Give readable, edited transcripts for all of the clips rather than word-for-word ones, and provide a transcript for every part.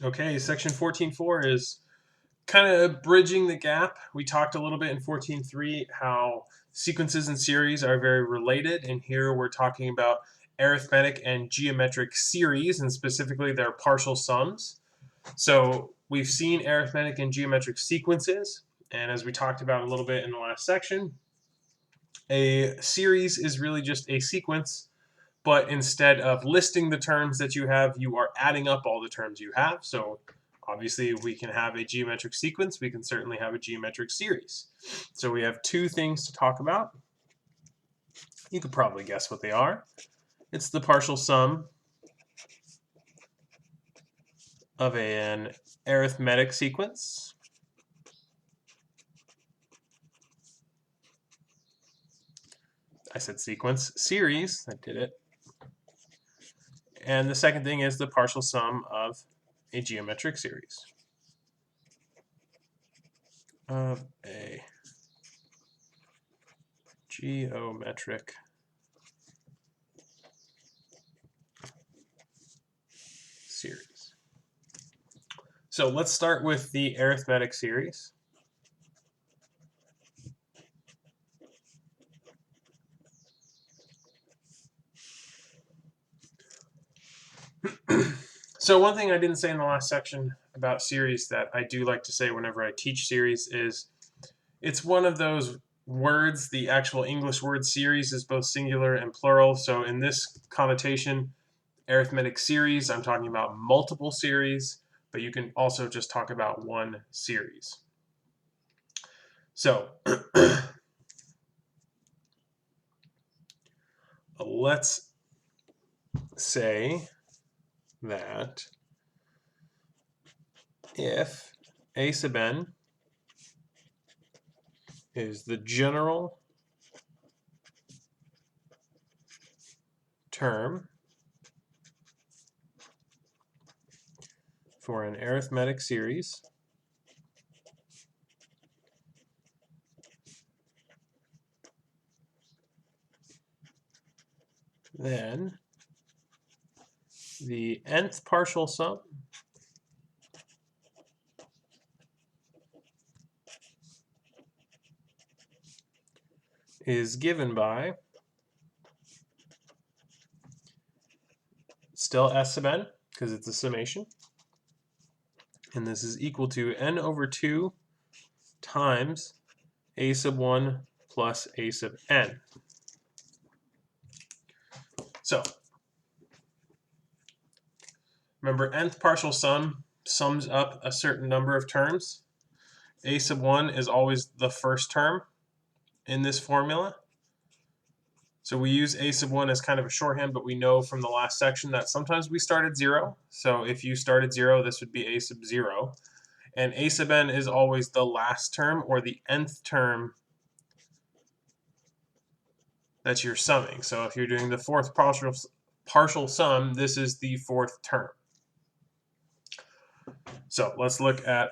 Okay, section 14.4 is kind of bridging the gap. We talked a little bit in 14.3 how sequences and series are very related, and here we're talking about arithmetic and geometric series, and specifically their partial sums. So we've seen arithmetic and geometric sequences, and as we talked about a little bit in the last section, a series is really just a sequence, but instead of listing the terms that you have, you are adding up all the terms you have. So obviously, if we can have a geometric sequence, we can certainly have a geometric series. So we have two things to talk about. You could probably guess what they are. It's the partial sum of an arithmetic sequence I said sequence, series, I did it. And the second thing is the partial sum of a geometric series. Of a geometric series. So let's start with the arithmetic series. So one thing I didn't say in the last section about series that I do like to say whenever I teach series is it's one of those words, the actual English word series is both singular and plural. So in this connotation, arithmetic series, I'm talking about multiple series, but you can also just talk about one series. So let's say that if a sub n is the general term for an arithmetic series, then the nth partial sum is given by still s sub n because it's a summation, and this is equal to n over 2 times a sub 1 plus a sub n. So remember, nth partial sum sums up a certain number of terms. A sub 1 is always the first term in this formula. So we use a sub 1 as kind of a shorthand, but we know from the last section that sometimes we start at 0. So if you start at 0, this would be a sub 0. And a sub n is always the last term or the nth term that you're summing. So if you're doing the fourth partial sum, this is the fourth term. So let's look at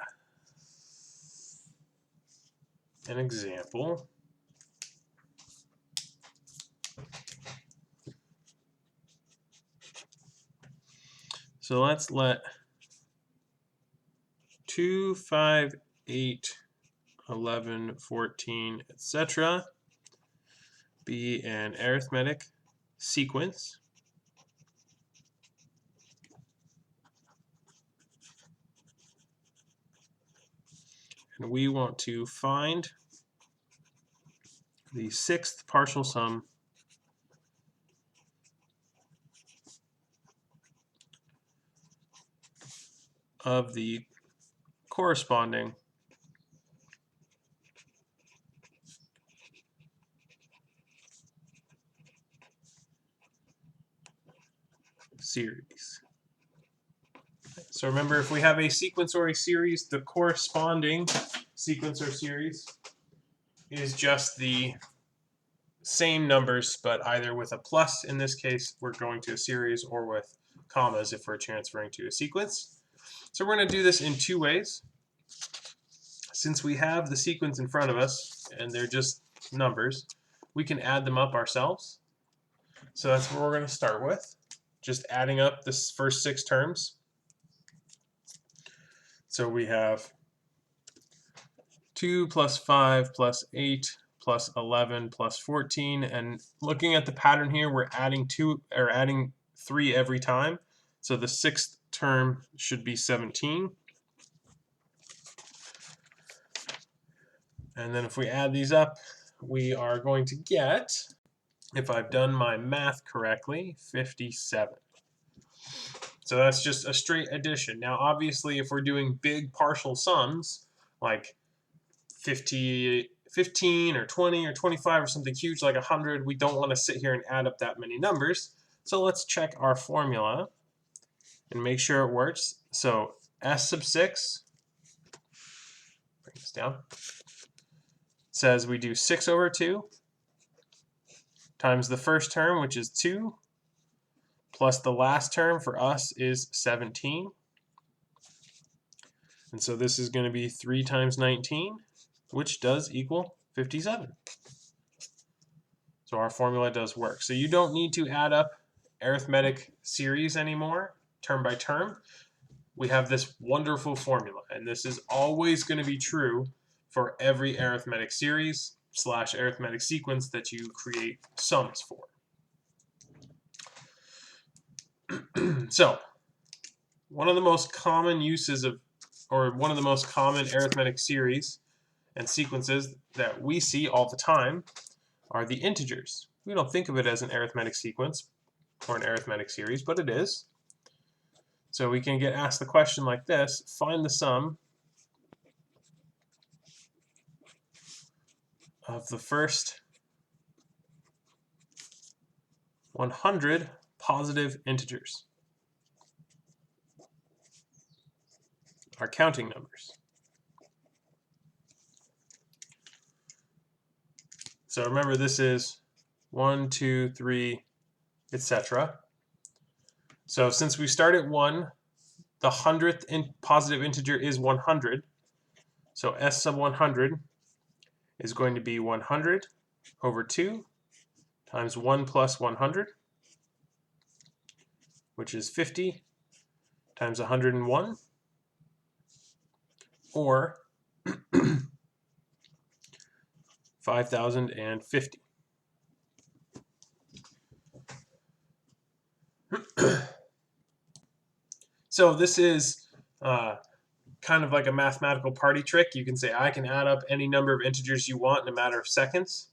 an example. So let's let 2, 5, 8, 11, 14, etc. be an arithmetic sequence. And we want to find the sixth partial sum of the corresponding series. So remember, if we have a sequence or a series, the corresponding sequence or series is just the same numbers, but either with a plus, in this case, we're going to a series, or with commas if we're transferring to a sequence. So we're going to do this in two ways. Since we have the sequence in front of us, and they're just numbers, we can add them up ourselves. So that's what we're going to start with, just adding up the first 6 terms. So we have 2 plus 5 plus 8 plus 11 plus 14, and looking at the pattern here, we're adding 3 every time. So the sixth term should be 17. And then if we add these up, we are going to get, if I've done my math correctly, 57. So that's just a straight addition. Now, obviously, if we're doing big partial sums, like 15 or 20 or 25 or something huge like 100, we don't want to sit here and add up that many numbers. So let's check our formula and make sure it works. So S sub 6, bring this down, says we do 6 over 2 times the first term, which is 2, plus the last term for us is 17. And so this is going to be 3 times 19, which does equal 57. So our formula does work. So you don't need to add up arithmetic series anymore, term by term. We have this wonderful formula, and this is always going to be true for every arithmetic series / arithmetic sequence that you create sums for. So one of the most common uses of, or one of the most common arithmetic series and sequences that we see all the time are the integers. We don't think of it as an arithmetic sequence or an arithmetic series, but it is. So we can get asked the question like this: find the sum of the first 100 positive integers, our counting numbers. So remember, this is 1, 2, 3, etc. So since we start at 1, the 100th positive integer is 100. So S sub 100 is going to be 100 over 2 times 1 plus 100, which is 50 times 101, or 5,050. So this is kind of like a mathematical party trick. You can say, I can add up any number of integers you want in a matter of seconds,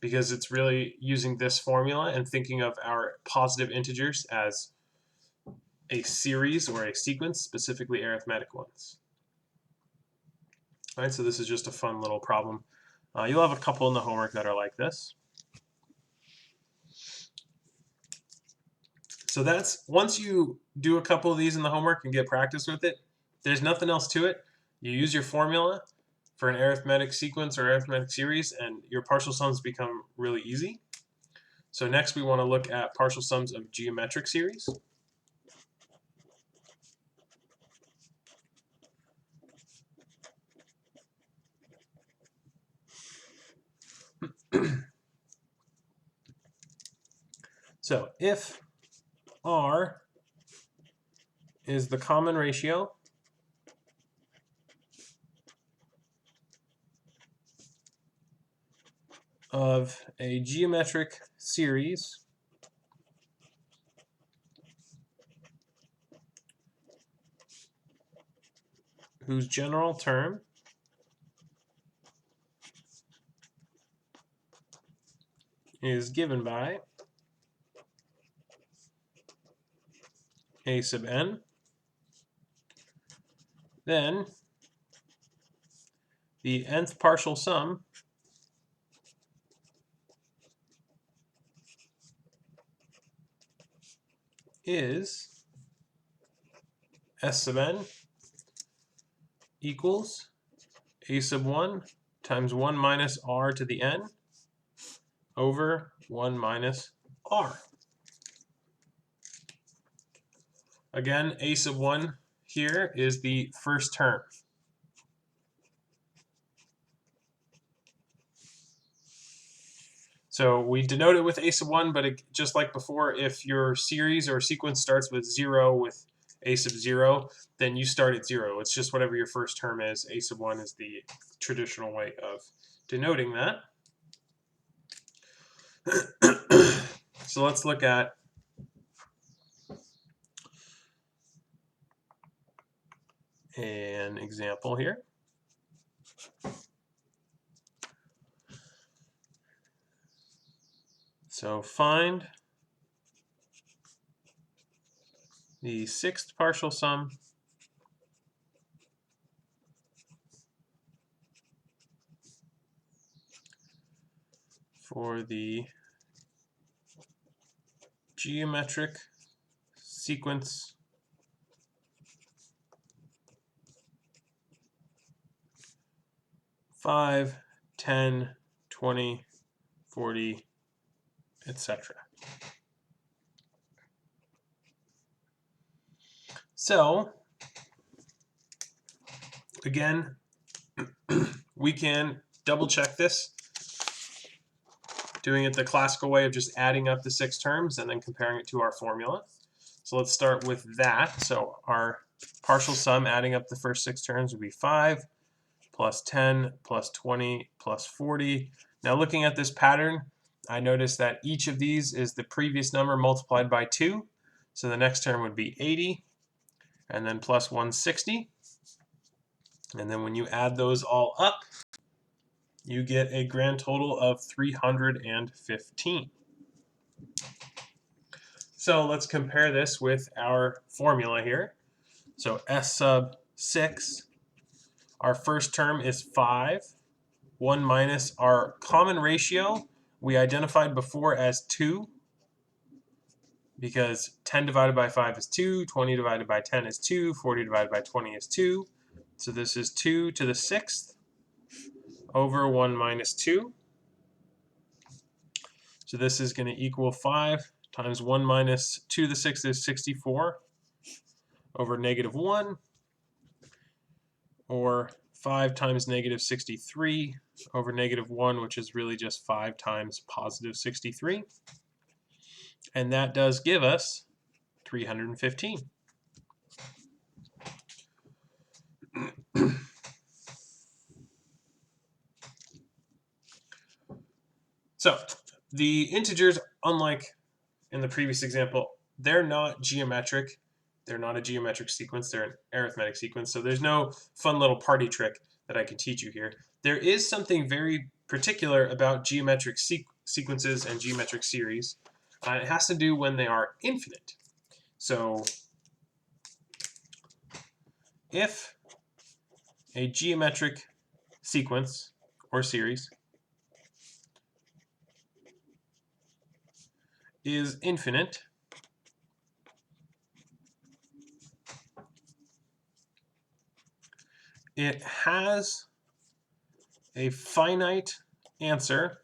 because it's really using this formula and thinking of our positive integers as a series or a sequence, specifically arithmetic ones. All right, so this is just a fun little problem. You'll have a couple in the homework that are like this. So that's, once you do a couple of these in the homework and get practice with it, there's nothing else to it. You use your formula for an arithmetic sequence or arithmetic series, and your partial sums become really easy. So next we want to look at partial sums of geometric series. So if R is the common ratio of a geometric series whose general term is given by a sub n, then the nth partial sum is S sub n equals a sub 1 times 1 minus r to the n over 1 minus r. Again, a sub 1 here is the first term. So we denote it with a sub 1, but just like before, if your series or sequence starts with 0, with a sub 0, then you start at 0. It's just whatever your first term is. A sub 1 is the traditional way of denoting that. So let's look at an example here. So find the sixth partial sum for the geometric sequence five, 10, 20, 40, etc. So again, we can double check this, doing it the classical way of just adding up the 6 terms and then comparing it to our formula. So let's start with that. So our partial sum adding up the first 6 terms would be 5 plus 10 plus 20 plus 40. Now looking at this pattern, I notice that each of these is the previous number multiplied by 2. So the next term would be 80, and then plus 160. And then when you add those all up, you get a grand total of 315. So let's compare this with our formula here. So S sub 6, our first term is 5. 1 minus our common ratio we identified before as 2, because 10 divided by 5 is 2, 20 divided by 10 is 2, 40 divided by 20 is 2. So this is 2 to the 6th over 1 minus 2. So this is going to equal 5 times 1 minus 2 to the 6th is 64 over negative 1, or 5 times negative 63 over negative 1, which is really just 5 times positive 63. And that does give us 315. So the integers, unlike in the previous example, they're not geometric. They're not a geometric sequence. They're an arithmetic sequence. So there's no fun little party trick that I can teach you here. There is something very particular about geometric sequences and geometric series. It has to do when they are infinite. So if a geometric sequence or series is infinite, it has a finite answer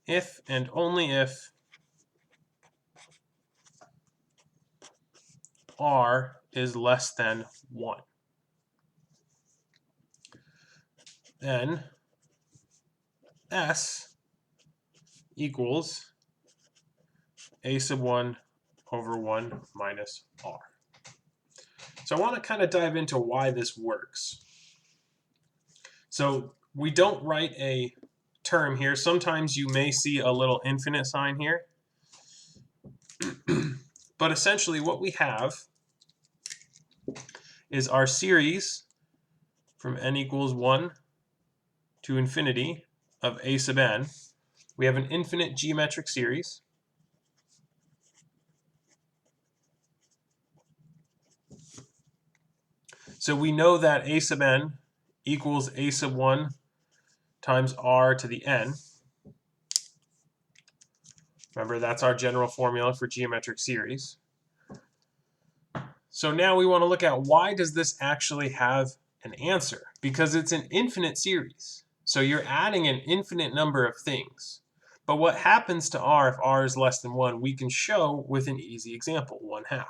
if and only if r is less than 1. Then S equals a sub 1 over 1 minus r. So I want to kind of dive into why this works. So we don't write a term here. Sometimes you may see a little infinite sign here. But essentially what we have is our series from n equals 1 to infinity of a sub n. We have an infinite geometric series. So we know that a sub n equals a sub 1 times r to the n. Remember, that's our general formula for geometric series. So now we want to look at, why does this actually have an answer? Because it's an infinite series. So you're adding an infinite number of things. But what happens to r if r is less than 1, we can show with an easy example, 1/2.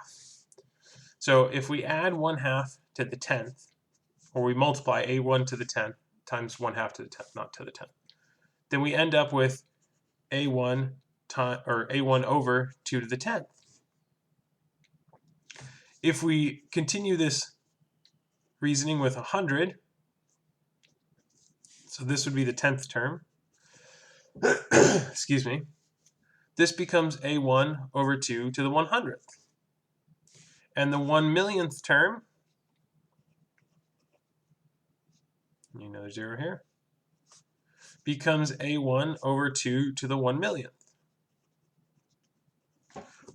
So if we add 1/2 to the 10th, or we multiply a1 to the 10th times 1/2 to the 10th, not to the 10th, then we end up with a1 or a1 over 2 to the 10th. If we continue this reasoning with 100, so this would be the 10th term, excuse me, this becomes a1 over 2 to the 100th. And the 1,000,000th term, another 0 here, becomes a1 over 2 to the 1,000,000th.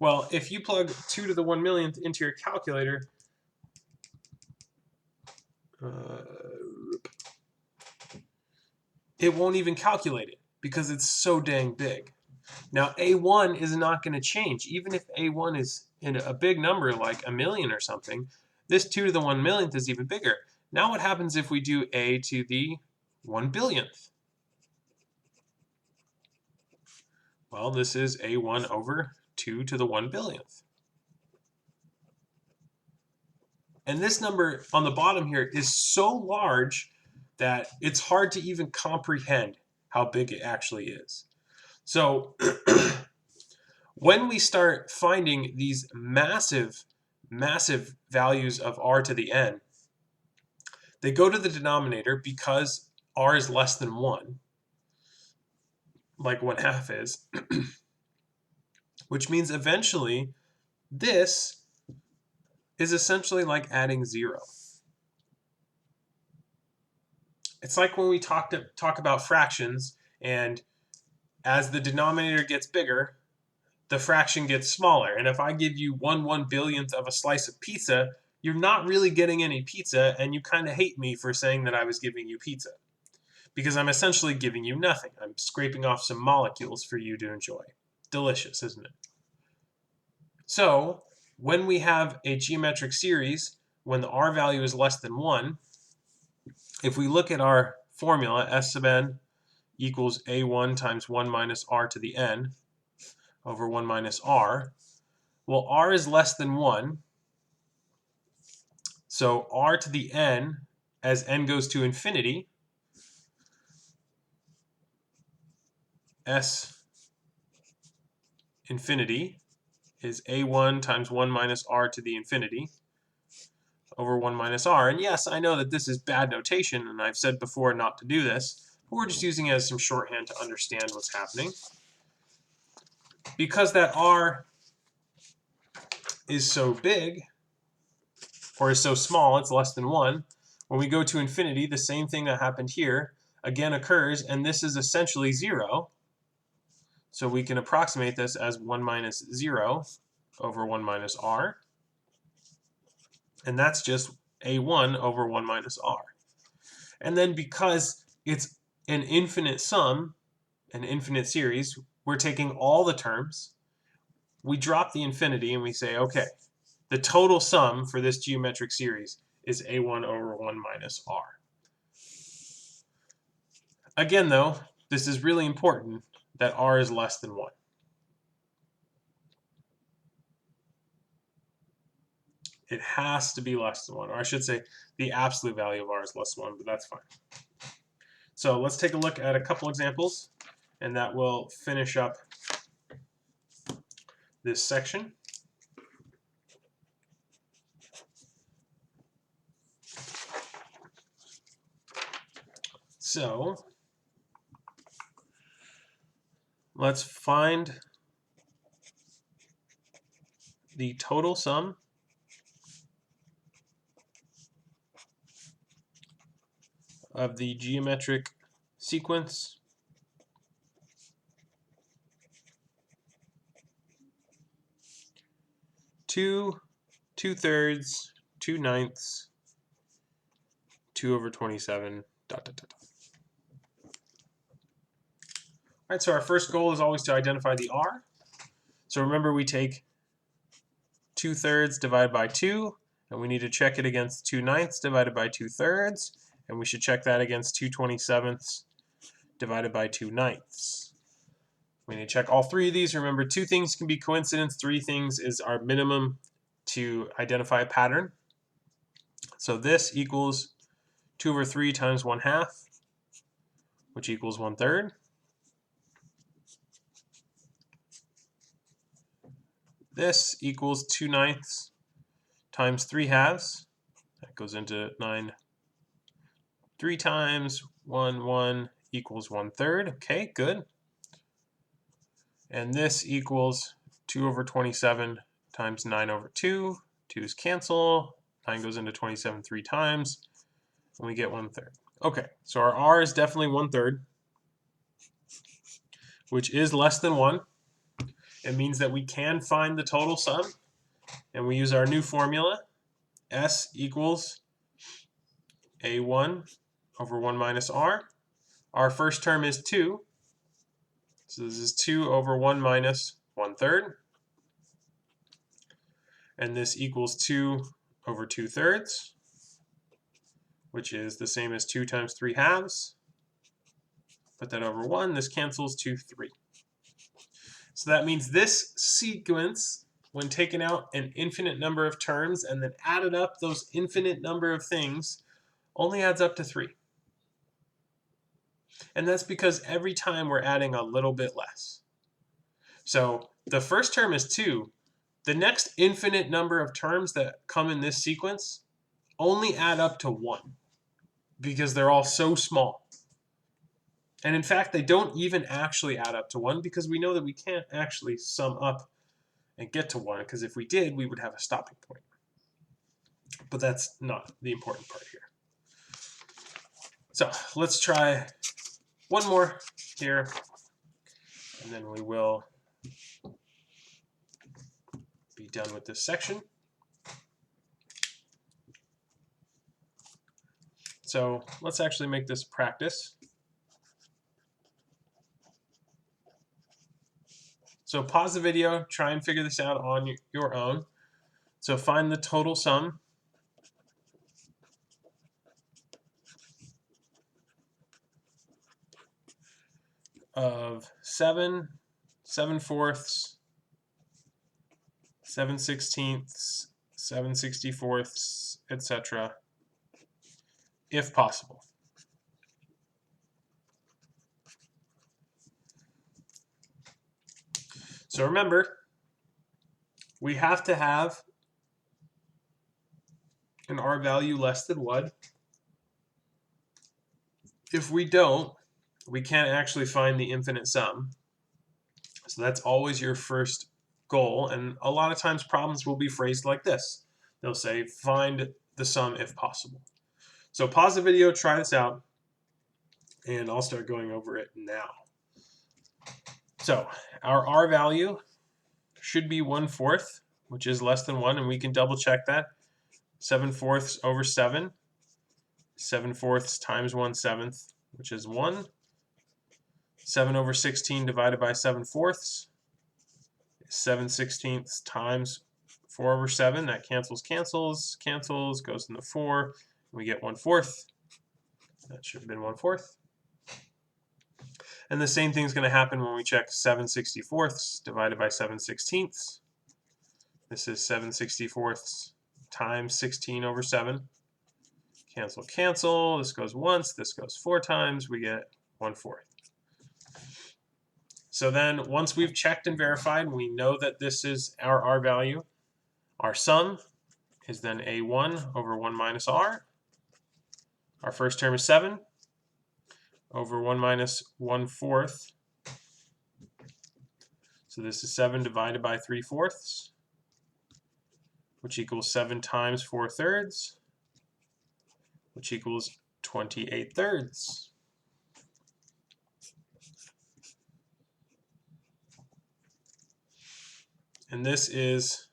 Well, if you plug 2 to the 1,000,000th into your calculator, it won't even calculate it because it's so dang big. Now, a1 is not going to change. Even if a1 is in a big number like a million or something, this 2 to the 1,000,000th is even bigger. Now what happens if we do a to the 1,000,000th? Well, this is a1 over 2 to the 1,000,000th. And this number on the bottom here is so large that it's hard to even comprehend how big it actually is. So when we start finding these massive, massive values of r to the n, they go to the denominator because r is less than 1, like 1/2 is, which means eventually this is essentially like adding 0. It's like when we talk about fractions, and as the denominator gets bigger, the fraction gets smaller. And if I give you 1/1,000,000th of a slice of pizza, you're not really getting any pizza, and you kind of hate me for saying that I was giving you pizza, because I'm essentially giving you nothing. I'm scraping off some molecules for you to enjoy. Delicious, isn't it? So when we have a geometric series, when the r value is less than 1, if we look at our formula, S sub n equals a1 times 1 minus r to the n over 1 minus r, well, r is less than 1, so r to the n, as n goes to infinity, S infinity is a1 times 1 minus r to the infinity over 1 minus r. And yes, I know that this is bad notation, and I've said before not to do this, but we're just using it as some shorthand to understand what's happening. Because that r is so big, or is so small, it's less than 1, when we go to infinity, the same thing that happened here again occurs, and this is essentially 0. So we can approximate this as 1 minus 0 over 1 minus r. And that's just a1 over 1 minus r. And then because it's an infinite sum, an infinite series, we're taking all the terms, we drop the infinity, and we say, okay, the total sum for this geometric series is a1 over 1 minus r. Again, though, this is really important that r is less than 1. It has to be less than 1, or I should say the absolute value of r is less than 1, but that's fine. So let's take a look at a couple examples, and that will finish up this section. So let's find the total sum of the geometric sequence two 2/3, 2/9, 2 over 27, ... All right, so our first goal is always to identify the r. So remember, we take 2/3 divided by 2, and we need to check it against 2/9 divided by 2/3, and we should check that against 2/27 divided by 2/9. We need to check all three of these. Remember, 2 things can be coincidence, 3 things is our minimum to identify a pattern. So this equals 2 over 3 times 1/2, which equals 1/3. this equals 2/9 times 3/2. That goes into 9 3 times 1, 1 equals 1/3. Okay, good. And this equals 2 over 27 times 9 over 2. 2's cancel. 9 goes into 27 3 times, and we get 1/3. Okay, so our r is definitely 1/3, which is less than 1. It means that we can find the total sum, and we use our new formula. S equals A1 over 1 minus r. Our first term is 2. So this is 2 over 1 minus 1/3. And this equals 2 over 2/3, which is the same as 2 times 3/2. Put that over 1. This cancels 2, 3. So that means this sequence, when taken out an infinite number of terms and then added up those infinite number of things, only adds up to 3. And that's because every time we're adding a little bit less. So the first term is 2. The next infinite number of terms that come in this sequence only add up to 1 because they're all so small. And in fact, they don't even actually add up to 1 because we know that we can't actually sum up and get to 1, because if we did, we would have a stopping point. But that's not the important part here. So let's try one more here, and then we will be done with this section. So let's actually make this practice. So pause the video, try and figure this out on your own. So find the total sum of 7, 7/4, 7/16, 7/64, etc., if possible. So remember, we have to have an r value less than 1. If we don't, we can't actually find the infinite sum. So that's always your first goal, and a lot of times problems will be phrased like this. They'll say, find the sum if possible. So pause the video, try this out, and I'll start going over it now. So our r value should be 1/4, which is less than 1, and we can double check that. 7/4 over 7, 7/4 times 1/7, which is 1. 7 over 16 divided by 7/4 is 7/16 times 4 over 7. That cancels, goes in the 4, and we get 1/4. That should have been 1/4. And the same thing is going to happen when we check 7/64 divided by 7/16. This is 7/64 times 16 over 7. Cancel. This goes once. This goes 4 times. We get 1/4. So then once we've checked and verified, we know that this is our r value. Our sum is then a1 over 1 minus r. Our first term is 7 over 1 minus 1/4. So this is 7 divided by 3/4, which equals 7 times 4/3, which equals 28/3. And this is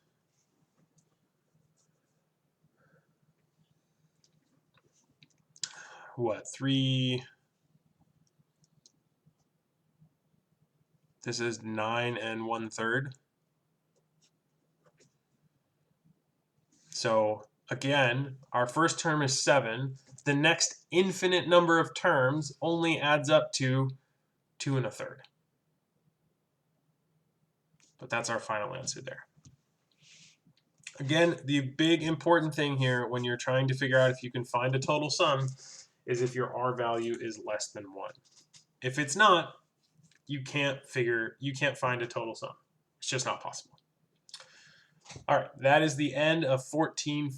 what, 3? This is 9 1/3. So again, our first term is 7. The next infinite number of terms only adds up to 2 1/3. But that's our final answer there. Again, the big important thing here when you're trying to figure out if you can find a total sum is if your r value is less than 1. If it's not, you can't find a total sum. It's just not possible. All right, that is the end of 14.4.